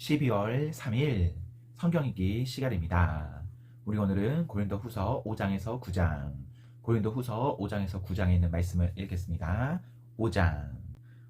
12월 3일 성경 읽기 시간입니다. 우리 오늘은 고린도후서 5장에서 9장, 고린도후서 5장에서 9장에 있는 말씀을 읽겠습니다. 5장.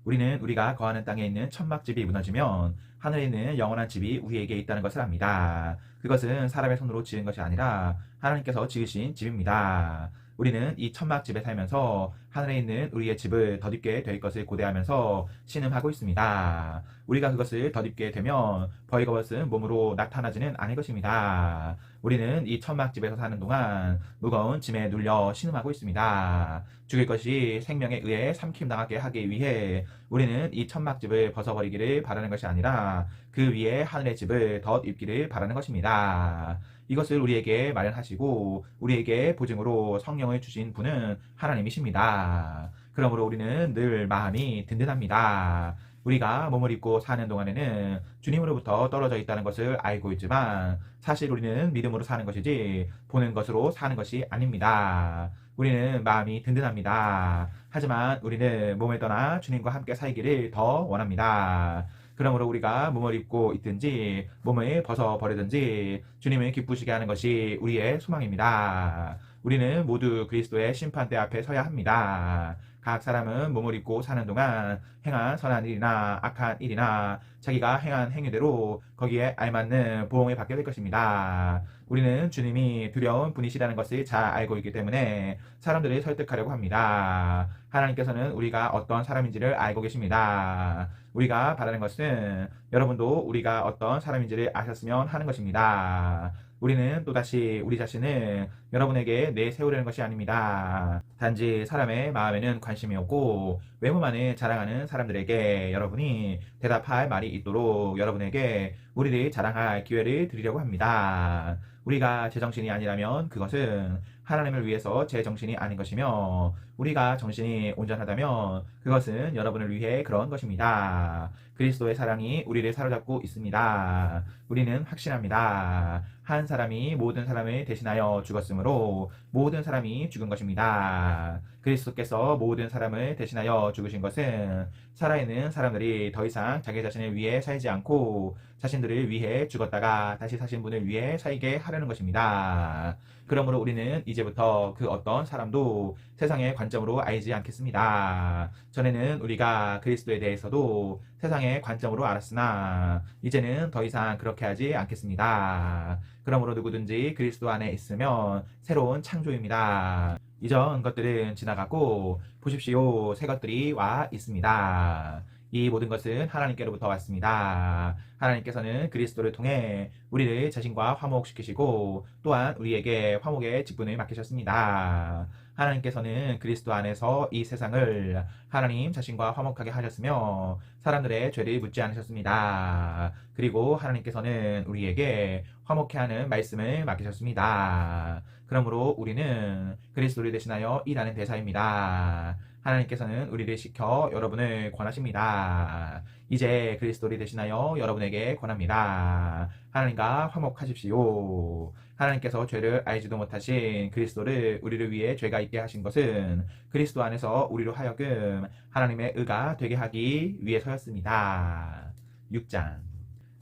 우리는 우리가 거하는 땅에 있는 천막집이 무너지면 하늘에 있는 영원한 집이 우리에게 있다는 것을 압니다. 그것은 사람의 손으로 지은 것이 아니라 하나님께서 지으신 집입니다. 우리는 이 천막집에 살면서 하늘에 있는 우리의 집을 덧입게 될 것을 고대하면서 신음하고 있습니다. 우리가 그것을 덧입게 되면 벌거벗은 몸으로 나타나지는 않을 것입니다. 우리는 이 천막집에서 사는 동안 무거운 짐에 눌려 신음하고 있습니다. 죽일 것이 생명에 의해 삼킴당하게 하기 위해 우리는 이 천막집을 벗어버리기를 바라는 것이 아니라 그 위에 하늘의 집을 덧입기를 바라는 것입니다. 이것을 우리에게 마련하시고 우리에게 보증으로 성령을 주신 분은 하나님이십니다. 그러므로 우리는 늘 마음이 든든합니다. 우리가 몸을 입고 사는 동안에는 주님으로부터 떨어져 있다는 것을 알고 있지만 사실 우리는 믿음으로 사는 것이지 보는 것으로 사는 것이 아닙니다. 우리는 마음이 든든합니다. 하지만 우리는 몸을 떠나 주님과 함께 살기를 더 원합니다. 그러므로 우리가 몸을 입고 있든지 몸을 벗어버리든지 주님을 기쁘시게 하는 것이 우리의 소망입니다. 우리는 모두 그리스도의 심판대 앞에 서야 합니다. 각 사람은 몸을 입고 사는 동안 행한 선한 일이나 악한 일이나 자기가 행한 행위대로 거기에 알맞는 보응을 받게 될 것입니다. 우리는 주님이 두려운 분이시라는 것을 잘 알고 있기 때문에 사람들을 설득하려고 합니다. 하나님께서는 우리가 어떤 사람인지를 알고 계십니다. 우리가 바라는 것은 여러분도 우리가 어떤 사람인지를 아셨으면 하는 것입니다. 우리는 또다시 우리 자신을 여러분에게 내세우려는 것이 아닙니다. 단지 사람의 마음에는 관심이 없고 외모만을 자랑하는 사람들에게 여러분이 대답할 말이 있도록 여러분에게 우리를 자랑할 기회를 드리려고 합니다. 우리가 제정신이 아니라면 그것은 하나님을 위해서 제정신이 아닌 것이며 우리가 정신이 온전하다면 그것은 여러분을 위해 그런 것입니다. 그리스도의 사랑이 우리를 사로잡고 있습니다. 우리는 확신합니다. 한 사람이 모든 사람을 대신하여 죽었으므로 모든 사람이 죽은 것입니다. 그리스도께서 모든 사람을 대신하여 죽으신 것은 살아있는 사람들이 더 이상 자기 자신을 위해 살지 않고 자신들을 위해 죽었다가 다시 사신 분을 위해 살게 하려는 것입니다. 그러므로 우리는 이제부터 그 어떤 사람도 세상의 관점으로 알지 않겠습니다. 전에는 우리가 그리스도에 대해서도 세상의 관점으로 알았으나 이제는 더 이상 그렇게 하지 않겠습니다. 그러므로 누구든지 그리스도 안에 있으면 새로운 창조입니다. 이전 것들은 지나가고 보십시오, 새 것들이 와 있습니다. 이 모든 것은 하나님께로부터 왔습니다. 하나님께서는 그리스도를 통해 우리를 자신과 화목시키시고 또한 우리에게 화목의 직분을 맡기셨습니다. 하나님께서는 그리스도 안에서 이 세상을 하나님 자신과 화목하게 하셨으며 사람들의 죄를 묻지 않으셨습니다. 그리고 하나님께서는 우리에게 화목케 하는 말씀을 맡기셨습니다. 그러므로 우리는 그리스도를 대신하여 일하는 대사입니다. 하나님께서는 우리를 시켜 여러분을 권하십니다. 이제 그리스도를 대신하여 여러분에게 권합니다. 하나님과 화목하십시오. 하나님께서 죄를 알지도 못하신 그리스도를 우리를 위해 죄가 있게 하신 것은 그리스도 안에서 우리로 하여금 하나님의 의가 되게 하기 위해서였습니다. 6장.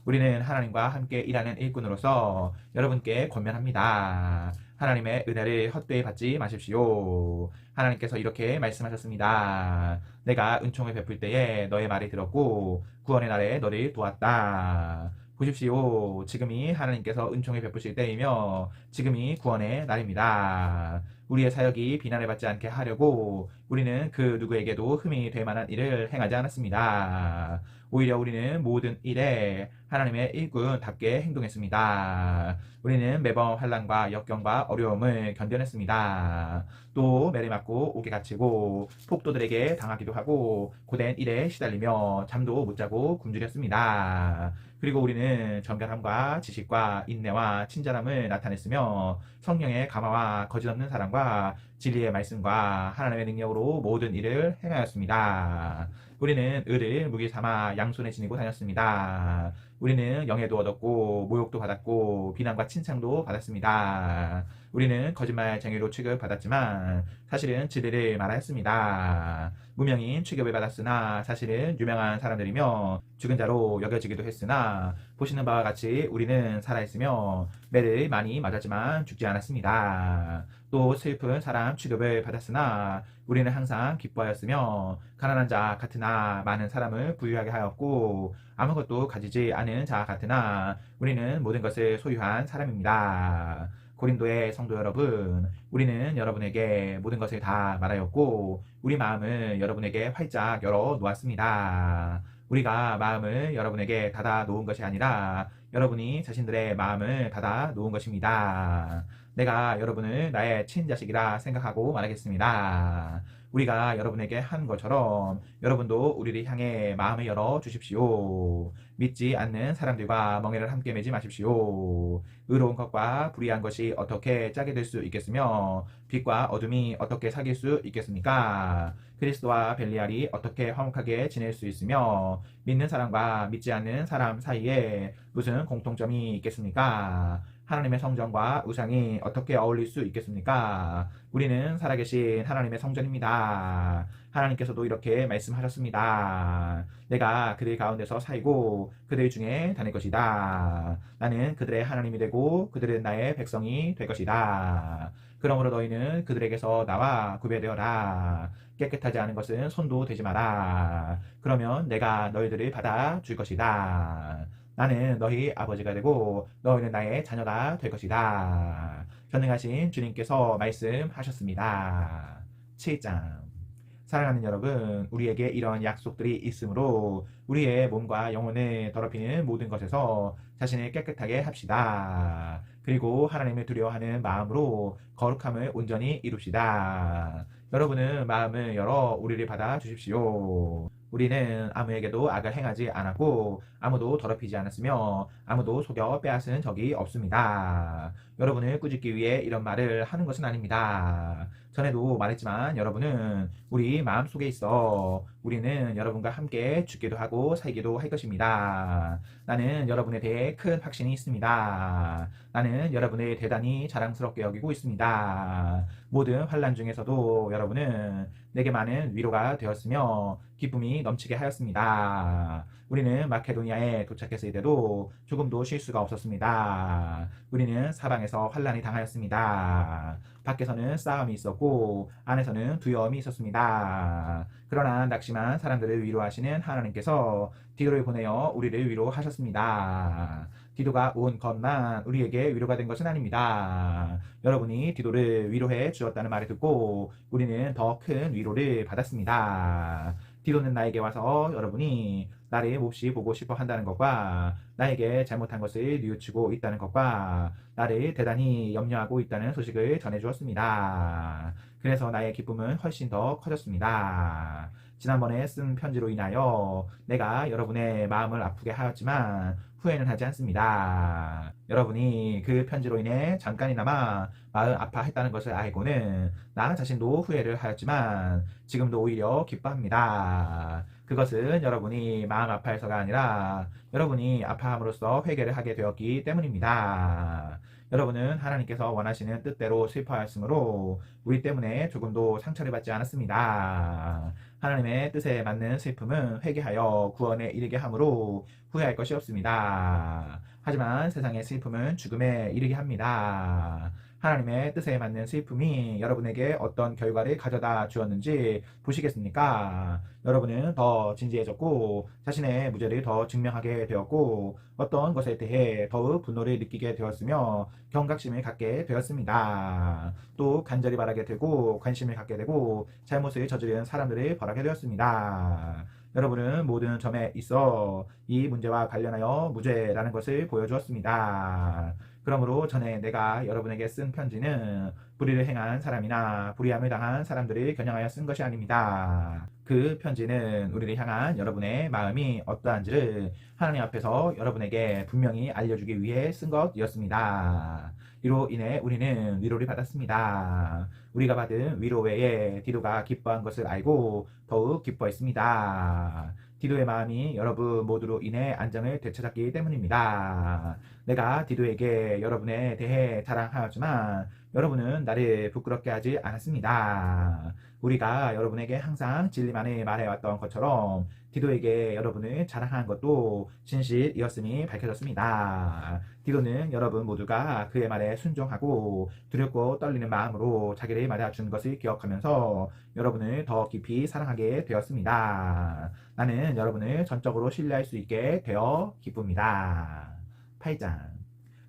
우리는 하나님과 함께 일하는 일꾼으로서 여러분께 권면합니다. 하나님의 은혜를 헛되이 받지 마십시오. 하나님께서 이렇게 말씀하셨습니다. 내가 은총을 베풀 때에 너의 말이 들었고 구원의 날에 너를 도왔다. 보십시오. 지금이 하나님께서 은총을 베푸실 때이며 지금이 구원의 날입니다. 우리의 사역이 비난을 받지 않게 하려고 우리는 그 누구에게도 흠이 될 만한 일을 행하지 않았습니다. 오히려 우리는 모든 일에 하나님의 일꾼답게 행동했습니다. 우리는 매번 환난과 역경과 어려움을 견뎌냈습니다. 또 매를 맞고 옥에 갇히고 폭도들에게 당하기도 하고 고된 일에 시달리며 잠도 못 자고 굶주렸습니다. 그리고 우리는 정결함과 지식과 인내와 친절함을 나타냈으며 성령의 감화와 거짓없는 사랑과 진리의 말씀과 하나님의 능력으로 마음으로 모든 일을 행하였습니다. 우리는 을을 무기 삼아 양손에 지니고 다녔습니다. 우리는 영예도 얻었고 모욕도 받았고 비난과 칭찬도 받았습니다. 우리는 거짓말쟁이로 취급받았지만 사실은 진리를 말하였습니다. 무명인 취급을 받았으나 사실은 유명한 사람들이며 죽은 자로 여겨지기도 했으나 보시는 바와 같이 우리는 살아있으며 매를 많이 맞았지만 죽지 않았습니다. 또 슬픈 사람 취급을 받았으나 우리는 항상 기뻐하였으며 가난한 자 같으나 많은 사람을 부유하게 하였고 아무것도 가지지 않은 자 같으나 우리는 모든 것을 소유한 사람입니다. 고린도의 성도 여러분, 우리는 여러분에게 모든 것을 다 말하였고 우리 마음을 여러분에게 활짝 열어 놓았습니다. 우리가 마음을 여러분에게 닫아 놓은 것이 아니라 여러분이 자신들의 마음을 닫아 놓은 것입니다. 내가 여러분을 나의 친자식이라 생각하고 말하겠습니다. 우리가 여러분에게 한 것처럼 여러분도 우리를 향해 마음을 열어 주십시오. 믿지 않는 사람들과 멍에를 함께 매지 마십시오. 의로운 것과 불의한 것이 어떻게 짜게 될 수 있겠으며 빛과 어둠이 어떻게 사귈 수 있겠습니까? 그리스도와 벨리알이 어떻게 화목하게 지낼 수 있으며 믿는 사람과 믿지 않는 사람 사이에 무슨 공통점이 있겠습니까? 하나님의 성전과 우상이 어떻게 어울릴 수 있겠습니까? 우리는 살아계신 하나님의 성전입니다. 하나님께서도 이렇게 말씀하셨습니다. 내가 그들 가운데서 살고 그들 중에 다닐 것이다. 나는 그들의 하나님이 되고 그들은 나의 백성이 될 것이다. 그러므로 너희는 그들에게서 나와 구별되어라. 깨끗하지 않은 것은 손도 대지 마라. 그러면 내가 너희들을 받아줄 것이다. 나는 너희 아버지가 되고 너희는 나의 자녀가 될 것이다. 전능하신 주님께서 말씀하셨습니다. 7장. 사랑하는 여러분, 우리에게 이런 약속들이 있으므로 우리의 몸과 영혼을 더럽히는 모든 것에서 자신을 깨끗하게 합시다. 그리고 하나님을 두려워하는 마음으로 거룩함을 온전히 이룹시다. 여러분은 마음을 열어 우리를 받아 주십시오. 우리는 아무에게도 악을 행하지 않았고 아무도 더럽히지 않았으며 아무도 속여 빼앗은 적이 없습니다. 여러분을 꾸짖기 위해 이런 말을 하는 것은 아닙니다. 전에도 말했지만 여러분은 우리 마음속에 있어 우리는 여러분과 함께 죽기도 하고 살기도 할 것입니다. 나는 여러분에 대해 큰 확신이 있습니다. 나는 여러분을 대단히 자랑스럽게 여기고 있습니다. 모든 환난 중에서도 여러분은 내게 많은 위로가 되었으며 기쁨이 넘치게 하였습니다. 우리는 마케도니아에 도착했을 때도 조금도 쉴 수가 없었습니다. 우리는 사방에서 환난이 당하였습니다. 밖에서는 싸움이 있었고 안에서는 두려움이 있었습니다. 그러나 낙심한 사람들을 위로하시는 하나님께서 디도를 보내어 우리를 위로하셨습니다. 디도가 온 것만 우리에게 위로가 된 것은 아닙니다. 여러분이 디도를 위로해 주었다는 말을 듣고 우리는 더 큰 위로를 받았습니다. 디도는 나에게 와서 여러분이 나를 몹시 보고 싶어 한다는 것과 나에게 잘못한 것을 뉘우치고 있다는 것과 나를 대단히 염려하고 있다는 소식을 전해주었습니다. 그래서 나의 기쁨은 훨씬 더 커졌습니다. 지난번에 쓴 편지로 인하여 내가 여러분의 마음을 아프게 하였지만 후회는 하지 않습니다. 여러분이 그 편지로 인해 잠깐이나마 마음 아파했다는 것을 알고는 나 자신도 후회를 하였지만 지금도 오히려 기뻐합니다. 그것은 여러분이 마음 아파해서가 아니라 여러분이 아파함으로써 회개를 하게 되었기 때문입니다. 여러분은 하나님께서 원하시는 뜻대로 슬퍼하였으므로 우리 때문에 조금도 상처를 받지 않았습니다. 하나님의 뜻에 맞는 슬픔은 회개하여 구원에 이르게 함으로 후회할 것이 없습니다. 하지만 세상의 슬픔은 죽음에 이르게 합니다. 하나님의 뜻에 맞는 슬픔이 여러분에게 어떤 결과를 가져다 주었는지 보시겠습니까? 여러분은 더 진지해졌고 자신의 무죄를 더 증명하게 되었고 어떤 것에 대해 더욱 분노를 느끼게 되었으며 경각심을 갖게 되었습니다. 또 간절히 바라게 되고 관심을 갖게 되고 잘못을 저지른 사람들을 벌하게 되었습니다. 여러분은 모든 점에 있어 이 문제와 관련하여 무죄라는 것을 보여주었습니다. 그러므로 전에 내가 여러분에게 쓴 편지는 불의를 행한 사람이나 불의함을 당한 사람들을 겨냥하여 쓴 것이 아닙니다. 그 편지는 우리를 향한 여러분의 마음이 어떠한지를 하나님 앞에서 여러분에게 분명히 알려주기 위해 쓴 것이었습니다. 이로 인해 우리는 위로를 받았습니다. 우리가 받은 위로 외에 디도가 기뻐한 것을 알고 더욱 기뻐했습니다. 디도의 마음이 여러분 모두로 인해 안정을 되찾았기 때문입니다. 내가 디도에게 여러분에 대해 자랑하였지만 여러분은 나를 부끄럽게 하지 않았습니다. 우리가 여러분에게 항상 진리만을 말해왔던 것처럼 디도에게 여러분을 자랑한 것도 진실이었음이 밝혀졌습니다. 디도는 여러분 모두가 그의 말에 순종하고 두렵고 떨리는 마음으로 자기를 맞아준 것을 기억하면서 여러분을 더 깊이 사랑하게 되었습니다. 나는 여러분을 전적으로 신뢰할 수 있게 되어 기쁩니다. 8장.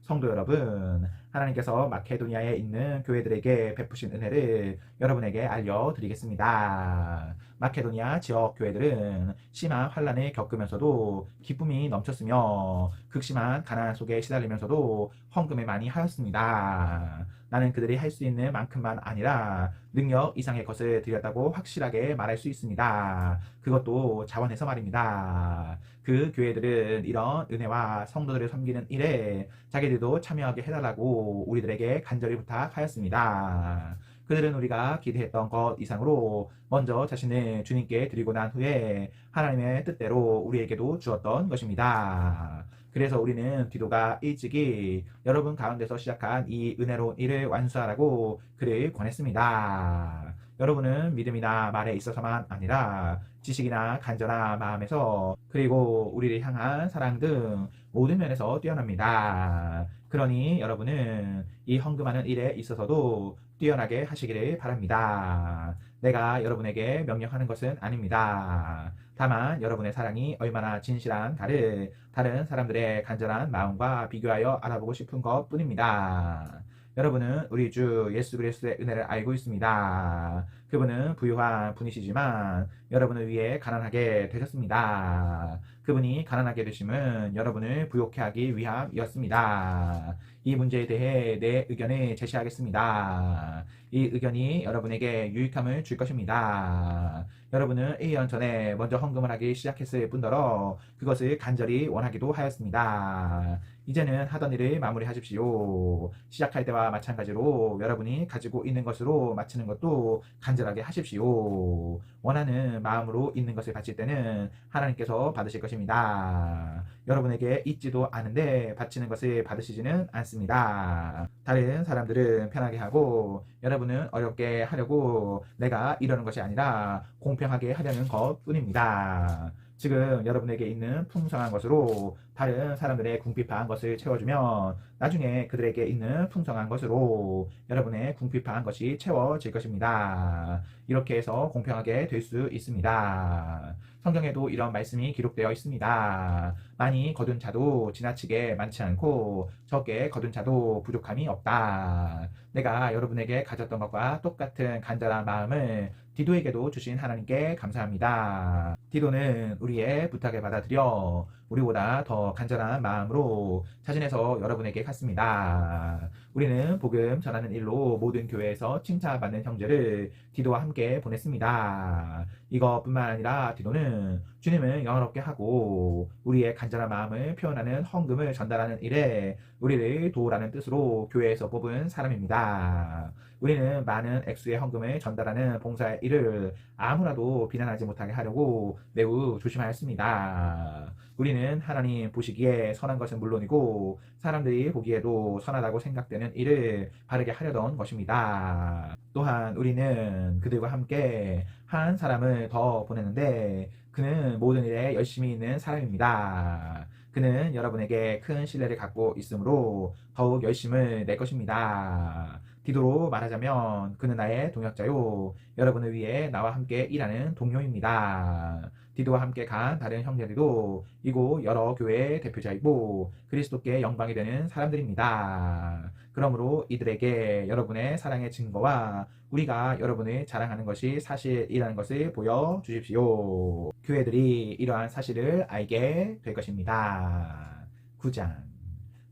성도 여러분, 하나님께서 마케도니아에 있는 교회들에게 베푸신 은혜를 여러분에게 알려드리겠습니다. 마케도니아 지역 교회들은 심한 환란을 겪으면서도 기쁨이 넘쳤으며 극심한 가난 속에 시달리면서도 헌금을 많이 하였습니다. 나는 그들이 할 수 있는 만큼만 아니라 능력 이상의 것을 드렸다고 확실하게 말할 수 있습니다. 그것도 자원해서 말입니다. 그 교회들은 이런 은혜와 성도들을 섬기는 일에 자기들도 참여하게 해달라고 우리들에게 간절히 부탁하였습니다. 그들은 우리가 기대했던 것 이상으로 먼저 자신을 주님께 드리고 난 후에 하나님의 뜻대로 우리에게도 주었던 것입니다. 그래서 우리는 디도가 일찍이 여러분 가운데서 시작한 이 은혜로운 일을 완수하라고 그를 권했습니다. 여러분은 믿음이나 말에 있어서만 아니라 지식이나 간절한 마음에서 그리고 우리를 향한 사랑 등 모든 면에서 뛰어납니다. 그러니 여러분은 이 헌금하는 일에 있어서도 뛰어나게 하시기를 바랍니다. 내가 여러분에게 명령하는 것은 아닙니다. 다만 여러분의 사랑이 얼마나 진실한가를 다른 사람들의 간절한 마음과 비교하여 알아보고 싶은 것 뿐입니다. 여러분은 우리 주 예수 그리스도의 은혜를 알고 있습니다. 그분은 부유한 분이시지만 여러분을 위해 가난하게 되셨습니다. 그분이 가난하게 되심은 여러분을 부욕해 하기 위함이었습니다. 이 문제에 대해 내 의견을 제시하겠습니다. 이 의견이 여러분에게 유익함을 줄 것입니다. 여러분은 1년 전에 먼저 헌금을 하기 시작했을 뿐더러 그것을 간절히 원하기도 하였습니다. 이제는 하던 일을 마무리하십시오. 시작할 때와 마찬가지로 여러분이 가지고 있는 것으로 마치는 것도 간절하게 하십시오. 원하는 마음으로 있는 것을 바칠 때는 하나님께서 받으실 것입니다. 여러분에게 있지도 않은데 바치는 것을 받으시지는 않습니다. 다른 사람들은 편하게 하고 여러분은 어렵게 하려고 내가 이러는 것이 아니라 공평하게 하려는 것 뿐입니다. 지금 여러분에게 있는 풍성한 것으로 다른 사람들의 궁핍한 것을 채워주면 나중에 그들에게 있는 풍성한 것으로 여러분의 궁핍한 것이 채워질 것입니다. 이렇게 해서 공평하게 될 수 있습니다. 성경에도 이런 말씀이 기록되어 있습니다. 많이 거둔 자도 지나치게 많지 않고 적게 거둔 자도 부족함이 없다. 내가 여러분에게 가졌던 것과 똑같은 간절한 마음을 디도에게도 주신 하나님께 감사합니다. 디도는 우리의 부탁을 받아들여 우리보다 더 간절한 마음으로 자진해서 여러분에게 갔습니다. 우리는 복음 전하는 일로 모든 교회에서 칭찬받는 형제를 디도와 함께 보냈습니다. 이것뿐만 아니라 디도는 주님을 영화롭게 하고 우리의 간절한 마음을 표현하는 헌금을 전달하는 일에 우리를 도우라는 뜻으로 교회에서 뽑은 사람입니다. 우리는 많은 액수의 헌금을 전달하는 봉사의 일을 아무나도 비난하지 못하게 하려고 매우 조심하였습니다. 우리는 하나님 보시기에 선한 것은 물론이고 사람들이 보기에도 선하다고 생각되는 일을 바르게 하려던 것입니다. 또한 우리는 그들과 함께 한 사람을 더 보냈는데 그는 모든 일에 열심히 있는 사람입니다. 그는 여러분에게 큰 신뢰를 갖고 있으므로 더욱 열심을 낼 것입니다. 디도로 말하자면 그는 나의 동역자요 여러분을 위해 나와 함께 일하는 동료입니다. 디도와 함께 간 다른 형제들도 이곳 여러 교회의 대표자이고 그리스도께 영광이 되는 사람들입니다. 그러므로 이들에게 여러분의 사랑의 증거와 우리가 여러분을 자랑하는 것이 사실이라는 것을 보여주십시오. 교회들이 이러한 사실을 알게 될 것입니다. 9장.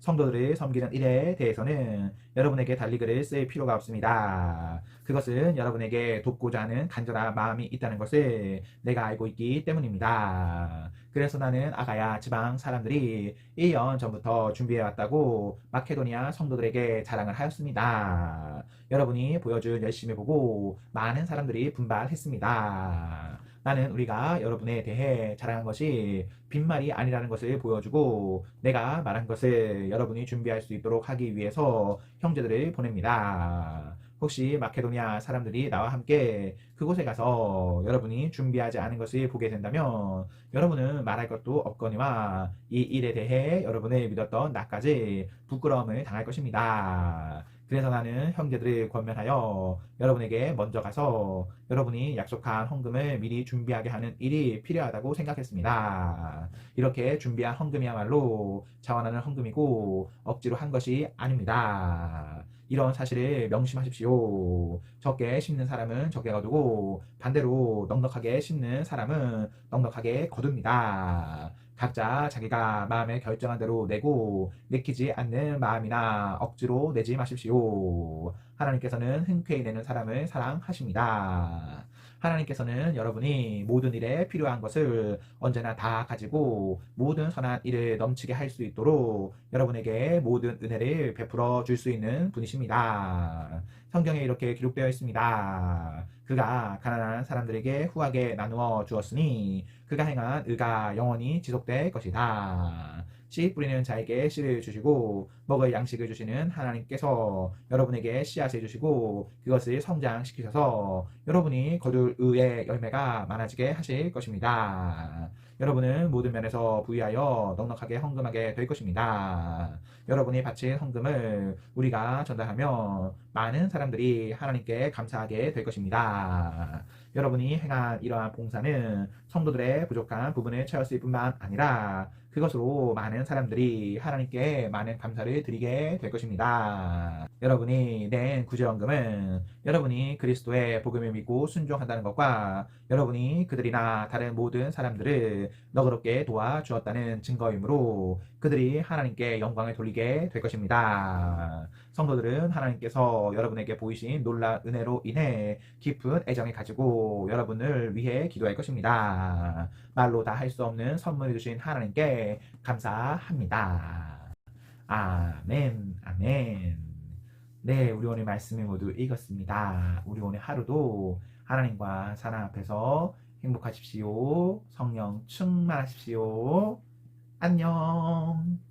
성도들을 섬기는 일에 대해서는 여러분에게 달리 글을 쓸 필요가 없습니다. 그것은 여러분에게 돕고자 하는 간절한 마음이 있다는 것을 내가 알고 있기 때문입니다. 그래서 나는 아가야 지방 사람들이 1년 전부터 준비해왔다고 마케도니아 성도들에게 자랑을 하였습니다. 여러분이 보여준 열심을 보고 많은 사람들이 분발했습니다. 나는 우리가 여러분에 대해 자랑한 것이 빈말이 아니라는 것을 보여주고 내가 말한 것을 여러분이 준비할 수 있도록 하기 위해서 형제들을 보냅니다. 혹시 마케도니아 사람들이 나와 함께 그곳에 가서 여러분이 준비하지 않은 것을 보게 된다면 여러분은 말할 것도 없거니와 이 일에 대해 여러분을 믿었던 나까지 부끄러움을 당할 것입니다. 그래서 나는 형제들을 권면하여 여러분에게 먼저 가서 여러분이 약속한 헌금을 미리 준비하게 하는 일이 필요하다고 생각했습니다. 이렇게 준비한 헌금이야말로 자원하는 헌금이고 억지로 한 것이 아닙니다. 이런 사실을 명심하십시오. 적게 심는 사람은 적게 거두고 반대로 넉넉하게 심는 사람은 넉넉하게 거둡니다. 각자 자기가 마음에 결정한 대로 내고 내키지 않는 마음이나 억지로 내지 마십시오. 하나님께서는 흔쾌히 내는 사람을 사랑하십니다. 하나님께서는 여러분이 모든 일에 필요한 것을 언제나 다 가지고 모든 선한 일을 넘치게 할 수 있도록 여러분에게 모든 은혜를 베풀어 줄 수 있는 분이십니다. 성경에 이렇게 기록되어 있습니다. 그가 가난한 사람들에게 후하게 나누어 주었으니 그가 행한 의가 영원히 지속될 것이다. 씨 뿌리는 자에게 씨를 주시고 먹을 양식을 주시는 하나님께서 여러분에게 씨앗을 주시고 그것을 성장시키셔서 여러분이 거둘 의의 열매가 많아지게 하실 것입니다. 여러분은 모든 면에서 부유하여 넉넉하게 헌금하게 될 것입니다. 여러분이 바친 헌금을 우리가 전달하면 많은 사람들이 하나님께 감사하게 될 것입니다. 여러분이 행한 이러한 봉사는 성도들의 부족한 부분을 채웠을 뿐만 아니라 그것으로 많은 사람들이 하나님께 많은 감사를 드리게 될 것입니다. 여러분이 낸 구제원금은 여러분이 그리스도의 복음을 믿고 순종한다는 것과 여러분이 그들이나 다른 모든 사람들을 너그럽게 도와주었다는 증거이므로 그들이 하나님께 영광을 돌리게 될 것입니다. 성도들은 하나님께서 여러분에게 보이신 놀라운 은혜로 인해 깊은 애정을 가지고 여러분을 위해 기도할 것입니다. 말로 다 할 수 없는 선물을 주신 하나님께 감사합니다. 아멘, 아멘. 네, 우리 오늘 말씀을 모두 읽었습니다. 우리 오늘 하루도 하나님과 사랑 앞에서 행복하십시오. 성령 충만하십시오. 안녕.